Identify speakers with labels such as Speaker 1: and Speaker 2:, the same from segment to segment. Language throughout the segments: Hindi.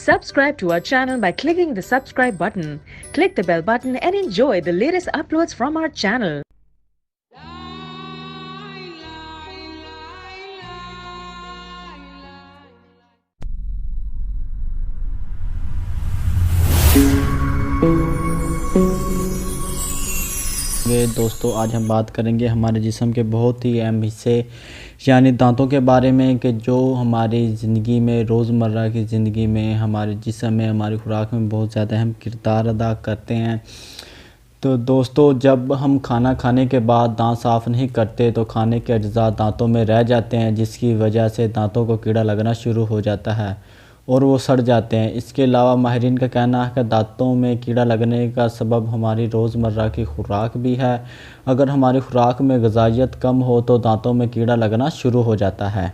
Speaker 1: Subscribe to our channel by clicking the subscribe button. Click the bell button and enjoy the latest uploads from our channel.
Speaker 2: दोस्तों, आज हम बात करेंगे हमारे जिस्म के बहुत ही अहम हिस्से यानी दांतों के बारे में कि जो हमारी ज़िंदगी में, रोज़मर्रा की ज़िंदगी में, हमारे जिस्म में, हमारी खुराक में बहुत ज़्यादा अहम किरदार अदा करते हैं। तो दोस्तों, जब हम खाना खाने के बाद दांत साफ़ नहीं करते तो खाने के अज्जा दांतों में रह जाते हैं, जिसकी वजह से दांतों को कीड़ा लगना शुरू हो जाता है और वो सड़ जाते हैं। इसके अलावा माहिरीन का कहना है कि दांतों में कीड़ा लगने का सबब हमारी रोज़मर्रा की खुराक भी है। अगर हमारी खुराक में ग़िज़ाइयत कम हो तो दांतों में कीड़ा लगना शुरू हो जाता है।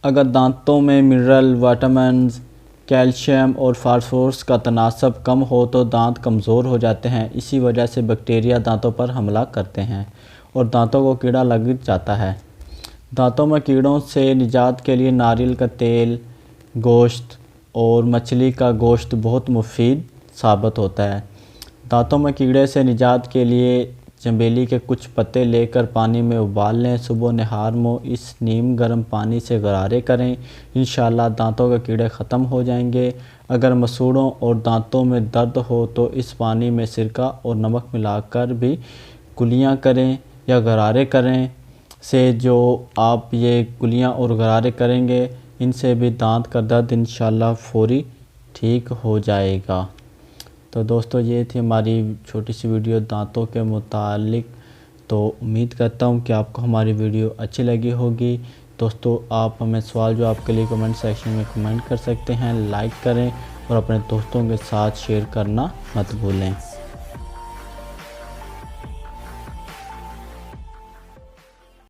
Speaker 2: अगर दांतों में मिनरल, विटामिन्स, कैल्शियम और फास्फोरस का तनासब कम हो तो दांत कमज़ोर हो जाते हैं। इसी वजह से बैक्टीरिया दांतों पर हमला करते हैं और दांतों को कीड़ा लग जाता है। दांतों में कीड़ों से निजात के लिए नारियल का तेल, गोश्त और मछली का गोश्त बहुत मुफीद साबित होता है। दांतों में कीड़े से निजात के लिए चमेली के कुछ पत्ते लेकर पानी में उबाल लें। सुबह नहार में इस नीम गर्म पानी से गरारे करें। इंशाअल्लाह दांतों के कीड़े ख़त्म हो जाएंगे। अगर मसूड़ों और दांतों में दर्द हो तो इस पानी में सिरका और नमक मिलाकर भी कुलियाँ करें या गरारे करें से जो आप ये कुलियाँ और गरारे करेंगे, इनसे भी दांत का दर्द इंशाअल्लाह फ़ौरी ठीक हो जाएगा। तो दोस्तों, ये थी हमारी छोटी सी वीडियो दांतों के मुतालिक। तो उम्मीद करता हूँ कि आपको हमारी वीडियो अच्छी लगी होगी। दोस्तों, आप हमें सवाल जो आपके लिए कमेंट सेक्शन में कमेंट कर सकते हैं। लाइक करें और अपने दोस्तों के साथ शेयर करना मत भूलें।